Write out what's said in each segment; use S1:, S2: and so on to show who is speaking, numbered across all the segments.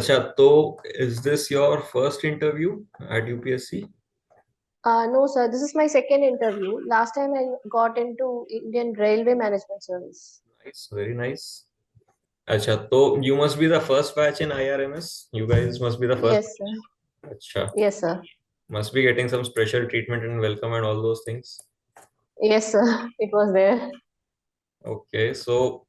S1: अच्छा, तो is this your first interview at UPSC?
S2: No, sir. This is my second interview. Last time I got into Indian Railway Management Service.
S1: Nice, very nice. अच्छा, तो you must be the first batch in IRMS. You guys must be the first.
S2: Yes, sir.
S1: अच्छा,
S2: Yes, sir.
S1: must be getting some special treatment and welcome and all those things.
S2: Yes, sir. It was there.
S1: Okay, so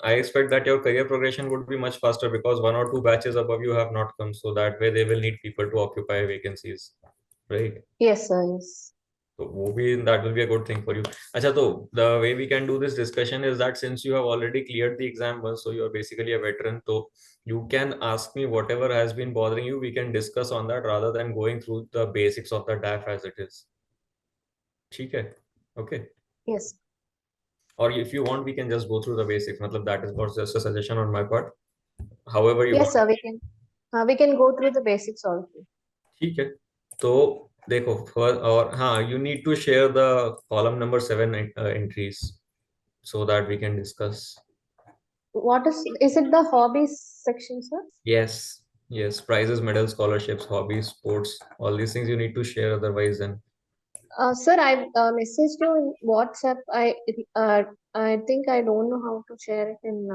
S1: I expect that your career progression would be much faster because one or two batches above you have not come. So that way they will need people to occupy vacancies, right?
S2: Yes, sir. Yes.
S1: So वो भी that will be a good thing for you. अच्छा, तो the way we can do this discussion is that since you have already cleared the exam once, so you are basically a veteran, so you can ask me whatever has been bothering you. We can discuss on that rather than going through the basics of the DAF as it is. ठीक है? Okay.
S2: Yes.
S1: Or if you want, we can just go through the basics. मतलब that is was just a suggestion on my part. However you
S2: Yes,
S1: want.
S2: sir. We can go through the basics also.
S1: ठीक है, तो देखो और हाँ, you need to share the column number 7 entries so that we can discuss.
S2: What is it the hobbies section, sir?
S1: Yes, yes, prizes, medals, scholarships, hobbies, sports, all these things you need to share. Otherwise, then
S2: Sir, I messaged you in WhatsApp. I think I don't know how to share it in.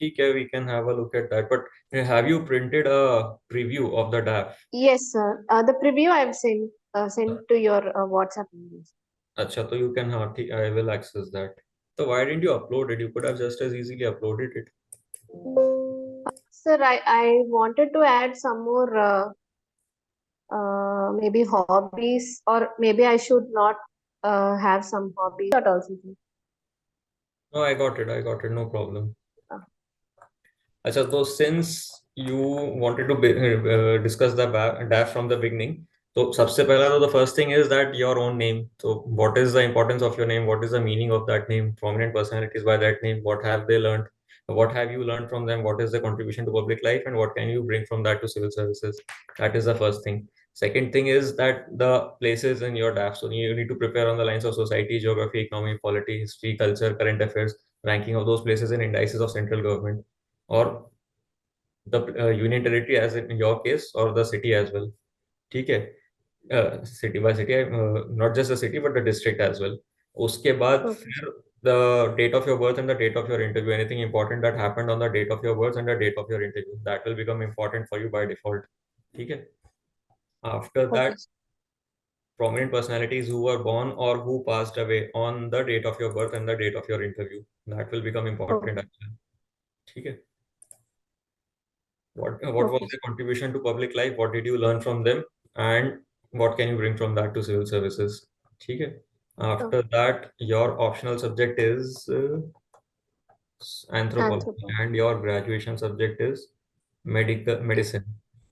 S1: okay, we can have a look at that. But have you printed a preview of the DAF?
S2: Yes, sir. The preview I've sent to your WhatsApp number.
S1: Acha, so you can I will access that. So why didn't you upload it? You could have just as easily uploaded it.
S2: Sir, I wanted to add some more maybe hobbies, or maybe I should not have some hobbies. That also.
S1: No, I got it. I got it. No problem.
S2: Uh,
S1: Acha, so since you wanted to discuss the DAF from the beginning, so सबसे पहला तो the first thing is that your own name. So what is the importance of your name? What is the meaning of that name? Prominent personalities by that name. What have they learned? What have you learned from them? What is the contribution to public life? And what can you bring from that to civil services? That is the first thing. Second thing is that the places in your DAF. So you need to prepare on the lines of society, geography, economy, polity, history, culture, current affairs, ranking of those places in indices of central government or the union territory as in your case or the city as well. ठीक है, city by city, not just the city but the district as well. उसके बाद
S2: okay.
S1: फिर the date of your birth and the date of your interview, anything important that happened on the date of your birth and the date of your interview, that will become important for you by default. ठीक है, after
S2: Okay.
S1: that prominent personalities who were born or who passed away on the date of your birth and the date of your interview, that will become important
S2: Okay.
S1: as well. ठीक है, what was
S2: Okay.
S1: their contribution to public life, what did you learn from them, and what can you bring from that to civil services. ठीक है,
S2: Okay.
S1: after that your optional subject is anthropology
S2: Anthropology.
S1: and your graduation subject is medical medicine.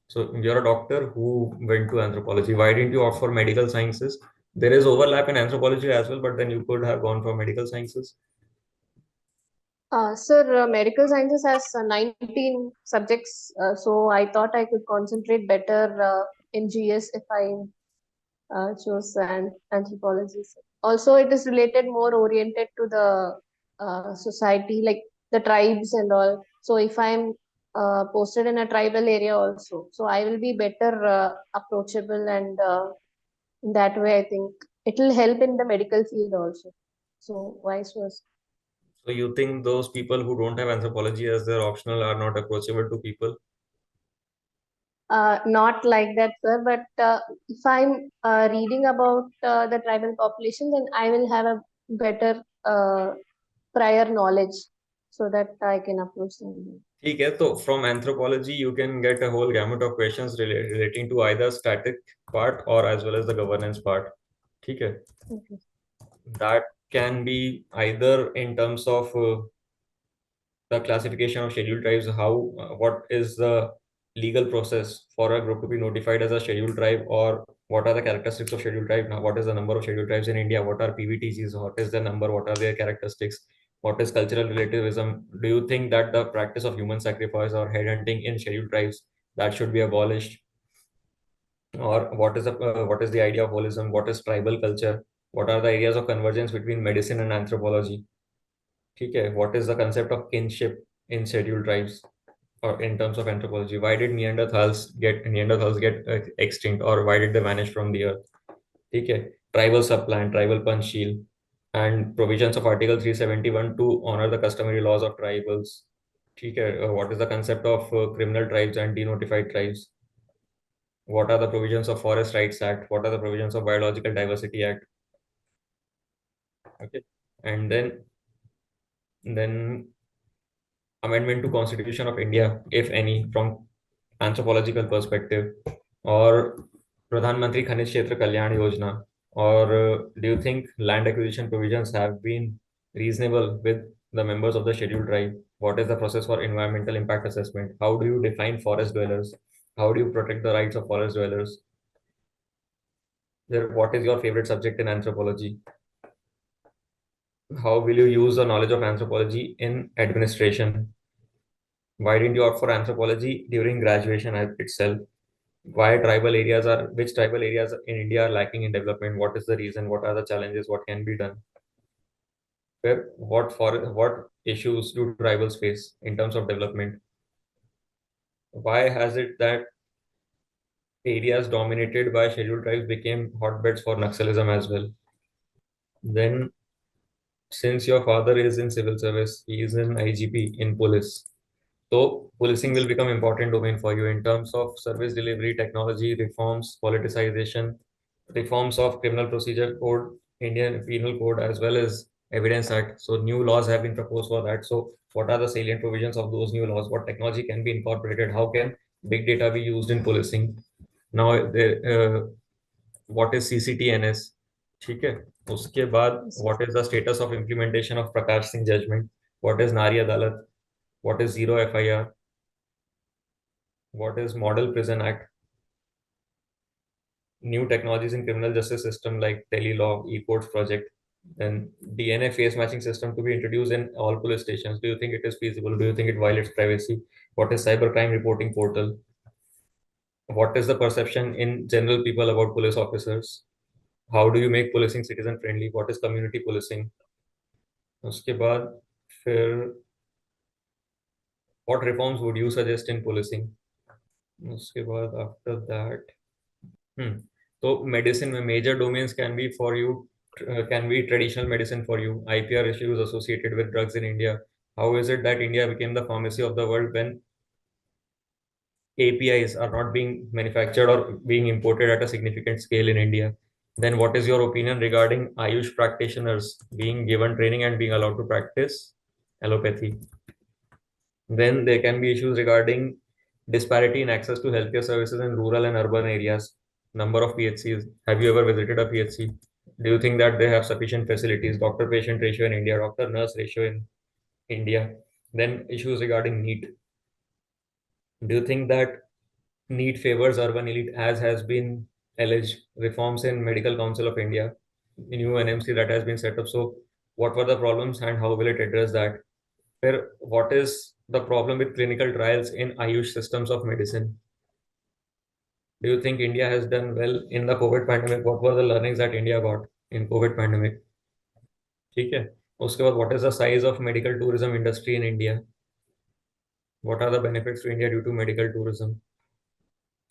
S1: So you're a doctor who went to anthropology. Why didn't you opt for medical sciences? There is overlap in anthropology as well, but then you could have gone for medical sciences.
S2: Sir, medical sciences has 19 subjects, so I thought I could concentrate better in GS if I chose anthropology. Also, it is related more oriented to the society, like the tribes and all. So if I'm posted in a tribal area also, so I will be better approachable, and in that way, I think it will help in the medical field also. So vice versa.
S1: So you think those people who don't have anthropology as their optional are not approachable to people?
S2: Not like that, sir. But if I'm reading about the tribal population, then I will have a better prior knowledge so that I can approach them.
S1: ठीक है, तो from anthropology you can get a whole gamut of questions relating to either static part or as well as the governance part. ठीक है,
S2: Okay.
S1: that can be either in terms of the classification of scheduled tribes, how what is the legal process for a group to be notified as a scheduled tribe, or what are the characteristics of scheduled tribe now, what is the number of scheduled tribes in India, what are PVTCs, what is the number, what are their characteristics, what is cultural relativism, do you think that the practice of human sacrifice or headhunting in scheduled tribes that should be abolished, or what is the idea of holism, what is tribal culture, what are the areas of convergence between medicine and anthropology. ठीक है, what is the concept of kinship in scheduled tribes. or in terms of anthropology? Why did Neanderthals get extinct, or why did they vanish from the earth? Okay. Tribal supplant, tribal panchsheel, and provisions of Article 371 to honor the customary laws of tribals. Okay. What is the concept of criminal tribes and denotified tribes? What are the provisions of Forest Rights Act? What are the provisions of Biological Diversity Act? Okay. And then amendment to Constitution of India, if any, from anthropological perspective, or Pradhan Mantri Khanij Kshetra Kalyan Yojana, or do you think land acquisition provisions have been reasonable with the members of the scheduled tribe? What is the process for environmental impact assessment? How do you define forest dwellers? How do you protect the rights of forest dwellers? What is your favorite subject in anthropology? How will you use the knowledge of anthropology in administration? Why didn't you opt for anthropology during graduation itself? Which tribal areas in India are lacking in development? What is the reason? What are the challenges? What can be done? What issues do tribals face in terms of development? Why has it that areas dominated by scheduled tribes became hotbeds for Naxalism as well? Then, since your father is in civil service, he is an IGP in police. So policing will become important domain for you in terms of service delivery, technology, reforms, politicization, reforms of criminal procedure code, Indian penal code, as well as evidence act. So new laws have been proposed for that. So what are the salient provisions of those new laws? What technology can be incorporated? How can big data be used in policing? Now, what is CCTNS? ठीक है. उसके बाद
S2: Yes.
S1: what is the status of implementation of Prakash Singh judgment? What is Nari Adalat? What is zero FIR? What is Model Prison Act? New technologies in criminal justice system like telelaw, e-courts project, then DNA face matching system to be introduced in all police stations. Do you think it is feasible? Do you think it violates privacy? What is cybercrime reporting portal? What is the perception in general people about police officers? How do you make policing citizen friendly? What is community policing? उसके बाद फिर what reforms would you suggest in policing? उसके बाद after that Hmm. So medicine में major domains can be for you, can be traditional medicine for you. IPR issues associated with drugs in India. How is it that India became the pharmacy of the world when APIs are not being manufactured or being imported at a significant scale in India? Then what is your opinion regarding Ayush practitioners being given training and being allowed to practice allopathy? Then there can be issues regarding disparity in access to healthcare services in rural and urban areas. Number of PHCs. Have you ever visited a PHC? Do you think that they have sufficient facilities? Doctor patient ratio in India, doctor nurse ratio in India. Then issues regarding NEET. Do you think that NEET favors urban elite as has been alleged? Reforms in Medical Council of India, new NMC that has been set up. So, what were the problems and how will it address that? Where what is the problem with clinical trials in Ayush systems of medicine? Do you think India has done well in the COVID pandemic? What were the learnings that India got in COVID pandemic? ठीक है. उसके बाद what is the size of medical tourism industry in India? What are the benefits to India due to medical tourism?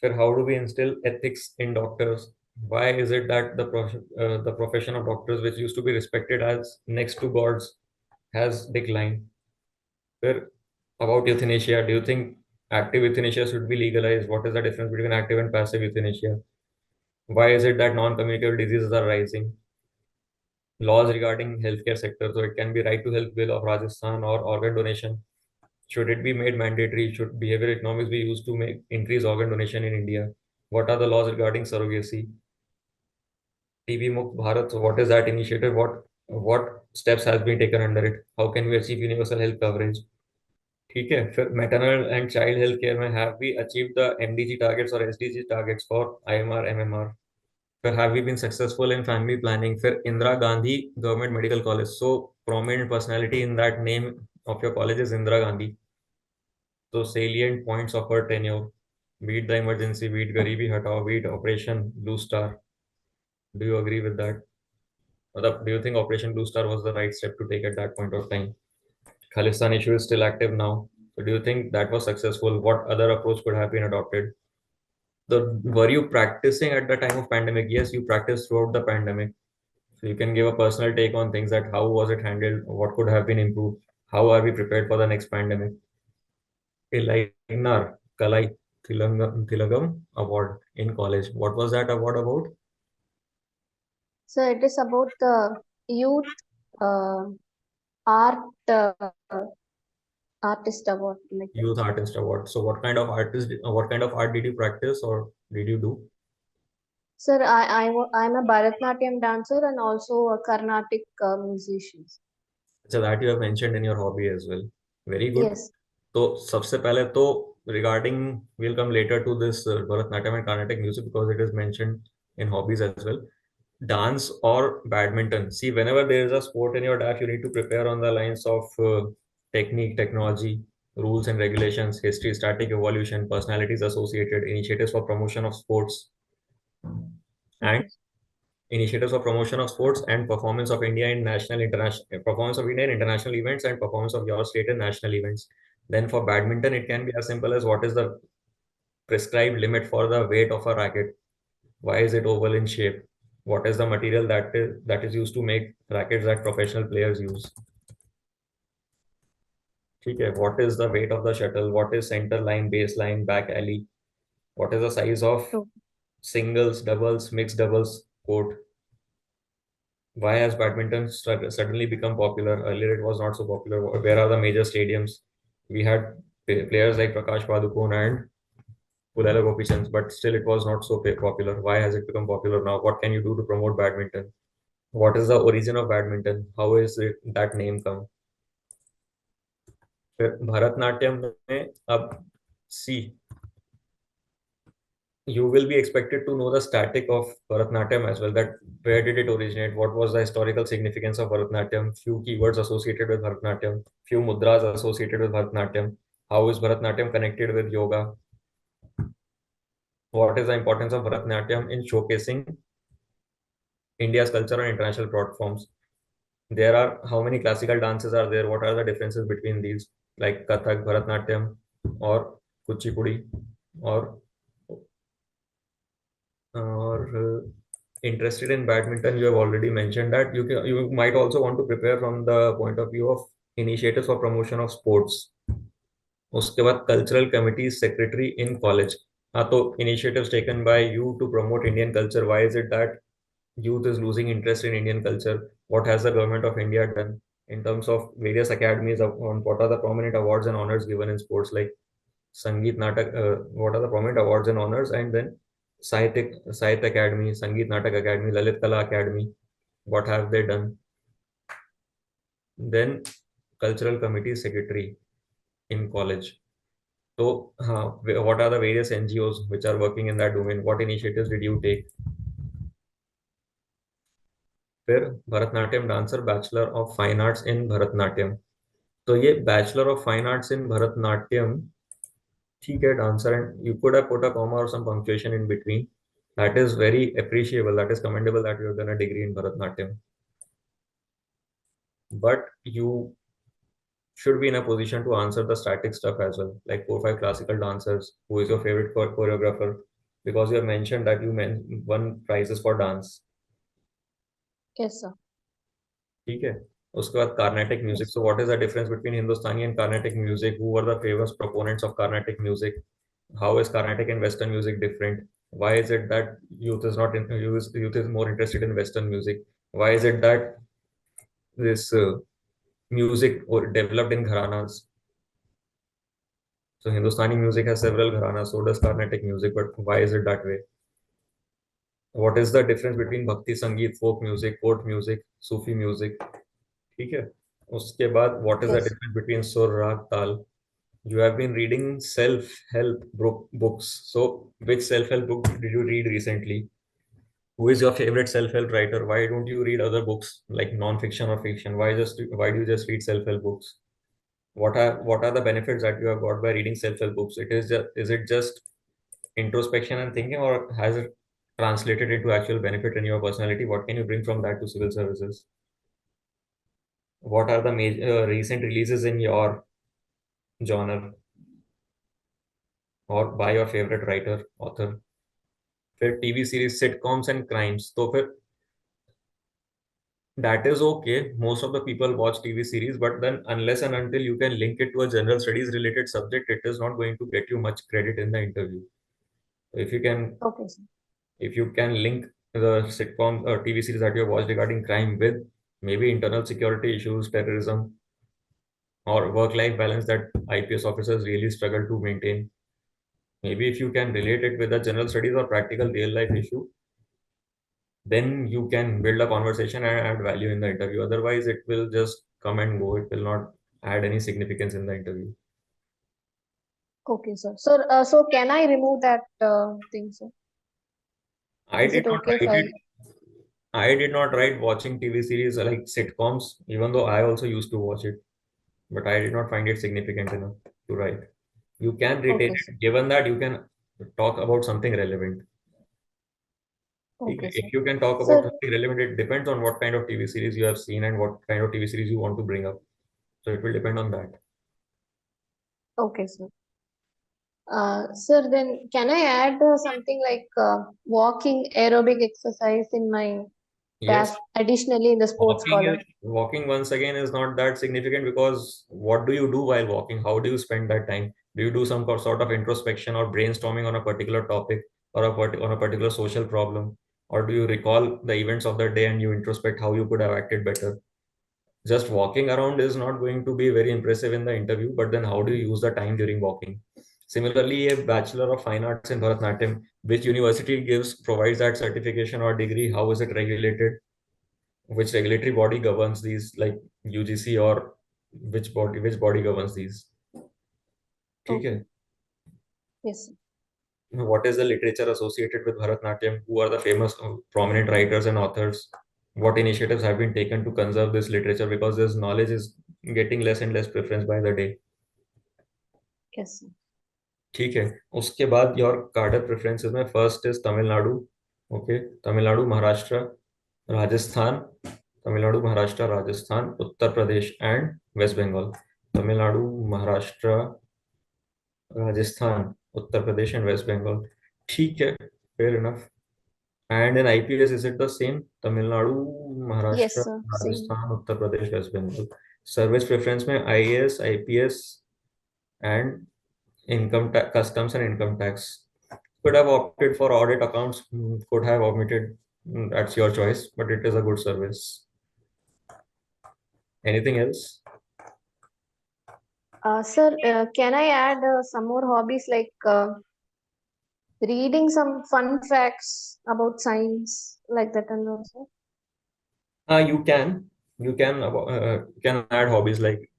S1: फिर how do we instill ethics in doctors? Why is it that the profession of doctors, which used to be respected as next to gods, has declined? Where about euthanasia, do you think active euthanasia should be legalized? What is the difference between active and passive euthanasia? Why is it that non-communicable diseases are rising? Laws regarding healthcare sector, so it can be right to health bill of Rajasthan or organ donation. Should it be made mandatory? Should behavioral economics be used to make increase organ donation in India? What are the laws regarding surrogacy? TB Mukt Bharat. So what is that initiative? What steps has been taken under it? How can we achieve universal health coverage? ठीक है. फिर maternal and child health care में have we achieve the MDG targets और SDG targets for IMR MMR? फिर have we been successful in family planning? फिर Indira Gandhi government medical college, so prominent personality in that name of your college is Indira Gandhi. So salient points of her tenure: beat the emergency, beat गरीबी हटाओ, beat Operation Blue Star. Do you agree with that? मतलब, do you think Operation Blue Star was the right step to take at that point of time? Khalistan issue is still active now. So do you think that was successful? What other approach could have been adopted? Were you practicing at the time of pandemic? Yes, you practiced throughout the pandemic. So you can give a personal take on things, that how was it handled, what could have been improved, how are we prepared for the next pandemic? Elainar Kalai Thilagam Award in college. What was that award about?
S2: So it is about the youth uh, art artist award like that.
S1: Youth Artist Award. So what kind of art did you practice or did you do?
S2: Sir, I'm a Bharatnatyam dancer and also a Carnatic musician.
S1: So that you have mentioned in your hobby as well. Very good.
S2: Yes.
S1: तो सबसे पहले तो regarding, we'll come later to this Bharatanatyam and Carnatic music because it is mentioned in hobbies as well. Dance or badminton. See, whenever there is a sport in your DAF, you need to prepare on the lines of technique, technology, rules and regulations, history, static evolution, personalities associated, initiatives for promotion of sports, and
S2: Okay.
S1: initiatives for promotion of sports and performance of India in national, international, performance of India in international events and performance of your state in national events. Then for badminton, it can be as simple as what is the prescribed limit for the weight of a racket? Why is it oval in shape? What is the material that is used to make rackets that professional players use? ठीक है. What is the weight of the shuttle? What is center line, base line, back alley? What is the size of
S2: So,
S1: singles, doubles, mixed doubles court? Why has badminton suddenly become popular? Earlier, it was not so popular. Where are the major stadiums? We had players like Prakash Padukone and Pulala Gopichand, but still it was not so popular. Why has it become popular now? What can you do to promote badminton? What is the origin of badminton? How is it that name come? फिर भरतनाट्यम में अब सी, you will be expected to know the static of Bharatnatyam as well. That where did it originate? What was the historical significance of Bharatnatyam? Few keywords associated with Bharatnatyam. Few mudras associated with Bharatnatyam. How is Bharatnatyam connected with yoga? What is the importance of Bharatnatyam in showcasing India's culture on international platforms? There are how many classical dances are there? What are the differences between these, like Kathak, Bharatnatyam, or Kuchipudi, or interested in badminton? You have already mentioned that you might also want to prepare from the point of view of initiatives for promotion of sports. उसके बाद cultural committee secretary in college. हाँ, तो initiatives taken by you to promote Indian culture. Why is it that youth is losing interest in Indian culture? What has the government of India done in terms of various academies on what are the prominent awards and honors given in sports, like Sangeet Natak, what are the prominent awards and honors, and then Sahitya Academy, Sangeet Natak Academy, Lalit Kala Academy, what have they done? Then cultural committee secretary in college. So, what are the various NGOs which are working in that domain? What initiatives did you take? फिर Bharatanatyam dancer, bachelor of fine arts इन भरतनाट्यम. तो ये bachelor of fine arts इन भरतनाट्यम, ठीक है, dancer, and you could have put a comma or some punctuation in between. That is very appreciable. That is commendable that you have done a degree in Bharatnatyam. But you should be in a position to answer the static stuff as well, like 4 5 classical dancers. Who is your favorite choreographer? Because you have mentioned that you won prizes for dance.
S2: yes, sir.
S1: ठीक है. उसके बाद Carnatic music.
S2: Yes.
S1: So what is the difference between Hindustani and Carnatic music? Who were the famous proponents of Carnatic music? How is Carnatic and Western music different? Why is it that youth is more interested in Western music? Why is it that this music developed in gharanas? So Hindustani music has several gharanas, so does Carnatic music, but why is it that way? What is the difference between Bhakti Sangeet, folk music, court music, Sufi music? ठीक है. उसके बाद what is the
S2: Yes.
S1: difference between sur, rag, tal? You have been reading self-help books. So which self-help book did you read recently? Who is your favorite self-help writer? Why don't you read other books like non-fiction or fiction? Why do you just read self-help books? What are the benefits that you have got by reading self-help books? Is it just introspection and thinking, or has it translated into actual benefit in your personality? What can you bring from that to civil services? What are the major recent releases in your genre, और by your favorite writer, author. फिर TV series, sitcoms and crimes, तो फिर that is okay. Most of the people watch TV series, but then unless and until you can link it to a general studies related subject, it is not going to get you much credit in the interview. If you can,
S2: Okay, sir.
S1: if you can link the sitcom or TV series that you have watched regarding crime with maybe internal security issues, terrorism, or work-life balance that IPS officers really struggle to maintain. Maybe if you can relate it with a general studies or practical real life issue, then you can build a conversation and add value in the interview. Otherwise, it will just come and go. It will not add any significance in the interview.
S2: Okay, sir. So can I remove that thing, sir?
S1: I
S2: Is
S1: did
S2: it
S1: not
S2: okay if
S1: write
S2: I?
S1: it. I did not write watching TV series like sitcoms, even though I also used to watch it, but I did not find it significant enough to write. You can retain
S2: Okay, sir.
S1: it, given that you can talk about something relevant.
S2: Okay,
S1: Okay.
S2: sir.
S1: If you can talk about
S2: Sir,
S1: something relevant, it depends on what kind of TV series you have seen and what kind of TV series you want to bring up. So it will depend on that.
S2: okay, sir. Sir, then can I add something like walking aerobic exercise in my
S1: Yes,
S2: dash additionally in the sports column?
S1: walking once again is not that significant because what do you do while walking? How do you spend that time? Do you do some sort of introspection or brainstorming on a particular topic or on a particular social problem? Or do you recall the events of the day and you introspect how you could have acted better? Just walking around is not going to be very impressive in the interview, but then how do you use the time during walking? Similarly, a Bachelor of Fine Arts in Bharatanatyam, which university provides that certification or degree, how is it regulated? Which regulatory body governs these, like UGC, or which body governs these? ठीक है.
S2: Okay. Yes, sir.
S1: What is the literature associated with Bharatanatyam? Who are the famous prominent writers and authors? What initiatives have been taken to conserve this literature, because this knowledge is getting less and less preference by the day.
S2: Yes, sir.
S1: ठीक है. उसके बाद your कार्डर preferences में first is Tamil Nadu. Okay. Tamil Nadu, Maharashtra, Rajasthan. Tamil Nadu, Maharashtra, Rajasthan, Uttar Pradesh and waste Bengal. Tamil Nadu, Maharashtra, Rajasthan, Uttar Pradesh and waste Bengal. ठीक है. Fair enough. And in IPS is it the same? Tamil Nadu, Maharashtra,
S2: Yes, sir. Same.
S1: Rajasthan, Uttar Pradesh, waste Bengal. Service preference में IAS, IPS and customs and income tax. Could have opted for audit accounts, could have omitted. That's your choice, but it is a good service. Anything else?
S2: Sir, can I add some more hobbies like reading some fun facts about science like that and also?
S1: You can. You can add hobbies like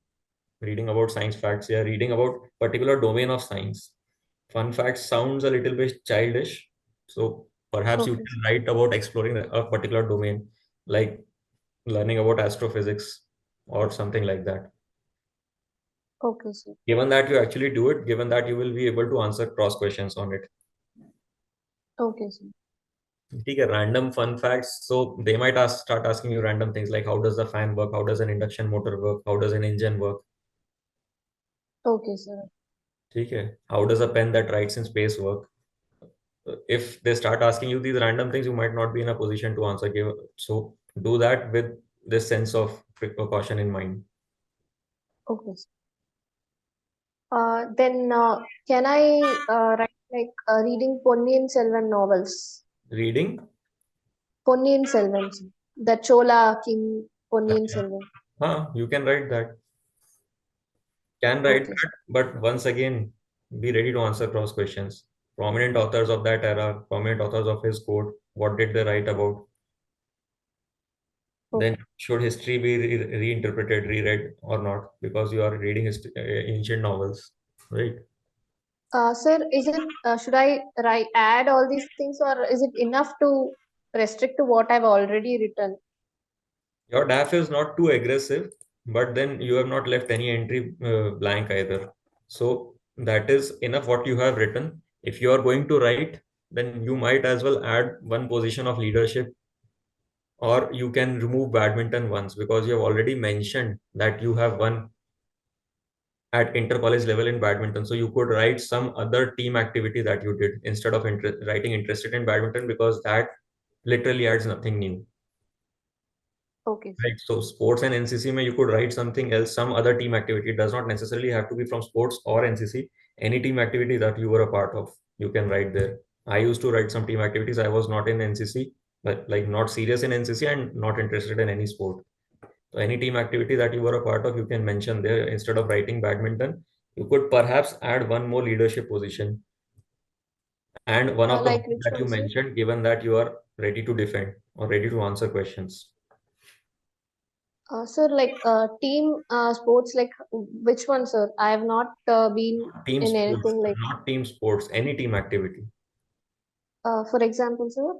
S1: reading about science facts. Yeah, reading about particular domain of science. Fun facts sounds a little bit childish, so perhaps you
S2: Okay,
S1: can
S2: sir.
S1: write about exploring a particular domain, like learning about astrophysics or something like that.
S2: Okay, sir.
S1: Given that you actually do it, given that you will be able to answer cross questions on it.
S2: Okay, sir.
S1: ठीक है. Random fun facts, so they might start asking you random things like how does the fan work, how does an induction motor work, how does an engine work.
S2: Okay, sir.
S1: ठीक है. How does a pen that writes in space work? If they start asking you these random things, you might not be in a position to answer. So do that with this sense of precaution in mind.
S2: Okay, sir. Then can I write like reading Ponniyin Selvan novels?
S1: Reading.
S2: Ponniyin Selvan, sir. The Chola King Ponniyin
S1: अच्छा.
S2: Selvan.
S1: हाँ, you can write that. Can write
S2: Okay, sir.
S1: that, but once again, be ready to answer cross questions. Prominent authors of that era, prominent authors of his court, what did they write about? Then
S2: Okay.
S1: should history be reinterpreted, reread or not? Because you are reading ancient novels, right?
S2: Sir, is it should I write add all these things or is it enough to restrict to what I've already written?
S1: Your DAF is not too aggressive, but then you have not left any entry blank either. So that is enough what you have written. If you are going to write, then you might as well add one position of leadership, or you can remove badminton once, because you have already mentioned that you have won at inter-college level in badminton. So you could write some other team activity that you did instead of writing interested in badminton, because that literally adds nothing new.
S2: Okay, sir.
S1: Right. So sports and NCC, may you could write something else, some other team activity. It does not necessarily have to be from sports or NCC. Any team activity that you were a part of, you can write there. I used to write some team activities. I was not in NCC, but like not serious in NCC and not interested in any sport. So any team activity that you were a part of, you can mention there instead of writing badminton. You could perhaps add one more leadership position and one of the
S2: Like
S1: ones
S2: which
S1: that you
S2: one, sir?
S1: mentioned, given that you are ready to defend or ready to answer questions.
S2: Sir, like team sports, like which one, sir? I have not been
S1: Team
S2: in
S1: sports,
S2: anything like,
S1: not team sports, any team activity.
S2: for example, sir.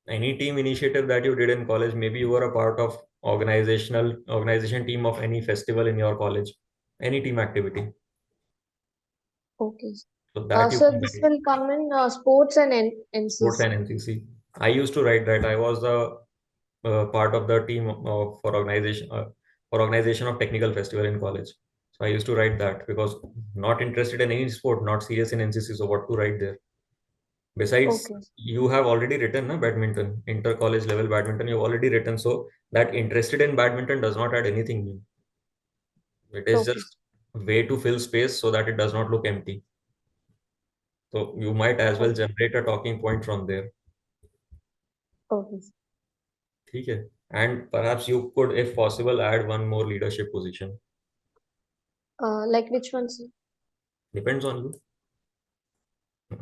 S1: Any team initiative that you did in college, maybe you were a part of organization team of any festival in your college, any team activity.
S2: Okay.
S1: So that you
S2: Sir,
S1: can
S2: this
S1: write.
S2: will come in sports and
S1: Sports
S2: NCC.
S1: and NCC. I used to write that. I was the part of the team for organization of technical festival in college. So I used to write that because not interested in any sport, not serious in NCC. So what to write there? Besides,
S2: Okay.
S1: you have already written na badminton, inter college level badminton. You've already written. So that interested in badminton does not add anything new. It is
S2: Okay.
S1: just a way to fill space so that it does not look empty. So you might as well
S2: Okay.
S1: generate a talking point from there.
S2: Okay.
S1: ठीक है? And perhaps you could, if possible, add one more leadership position.
S2: Like which one, sir?
S1: Depends on you.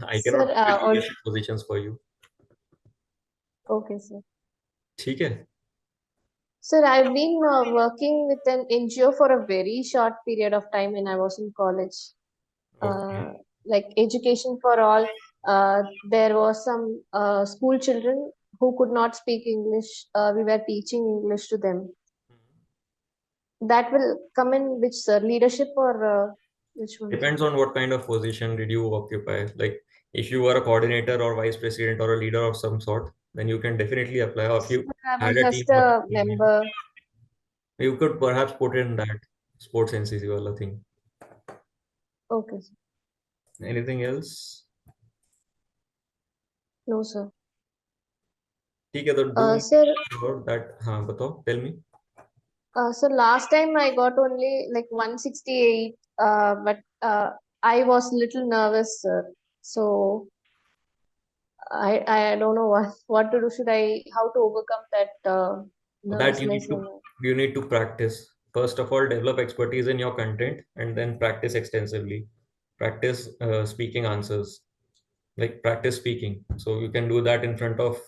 S1: I
S2: Sir,
S1: cannot pick
S2: or
S1: leadership positions for you.
S2: okay, sir.
S1: ठीक है?
S2: Sir, I've been working with an NGO for a very short period of time when I was in college.
S1: Okay.
S2: Like education for all. There was some school children who could not speak English. We were teaching English to them. That will come in which, sir? Leadership or which one?
S1: Depends on what kind of position did you occupy. Like if you were a coordinator or vice president or a leader of some sort, then you can definitely apply. Or if
S2: Sir,
S1: you
S2: I
S1: had
S2: was
S1: a team
S2: just
S1: of
S2: a
S1: 15,
S2: member.
S1: you could perhaps put in that sports NCC wala thing.
S2: Okay, sir.
S1: Anything else?
S2: No, sir.
S1: ठीक है तो do make
S2: Sir,
S1: sure that हाँ बताओ, tell me.
S2: so last time I got only like 168, but I was little nervous, sir. So I don't know what to do. Should I how to overcome that
S1: For that
S2: nervousness and
S1: you need to practice. First of all, develop expertise in your content and then practice extensively. Practice speaking answers, like practice speaking. So you can do that in front of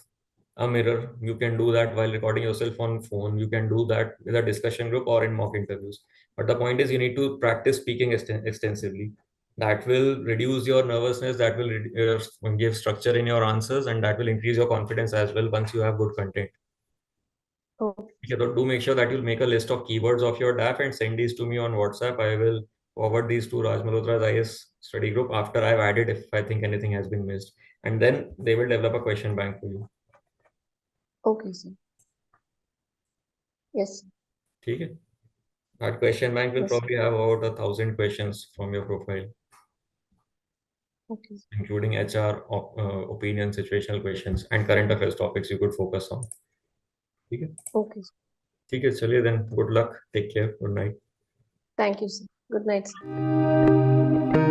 S1: a mirror. You can do that while recording yourself on phone. You can do that with a discussion group or in mock interviews. But the point is, you need to practice speaking extensively. That will reduce your nervousness. That will give structure in your answers, and that will increase your confidence as well once you have good content.
S2: okay.
S1: Okay, so do make sure that you'll make a list of keywords of your DAF and send these to me on WhatsApp. I will forward these to Raj Malhotra's IAS study group after I've added if I think anything has been missed. And then they will develop a question bank for you.
S2: Okay, sir. Yes, sir.
S1: Okay? That question bank will
S2: Yes, sir.
S1: probably have about 1,000 questions from your profile,
S2: Okay, sir.
S1: including HR, opinion, situational questions, and current affairs topics you could focus on. ठीक है?
S2: Okay, sir.
S1: ठीक है, चलिए then. Good luck. Take care. Good night.
S2: Thank you, sir. Good night, sir.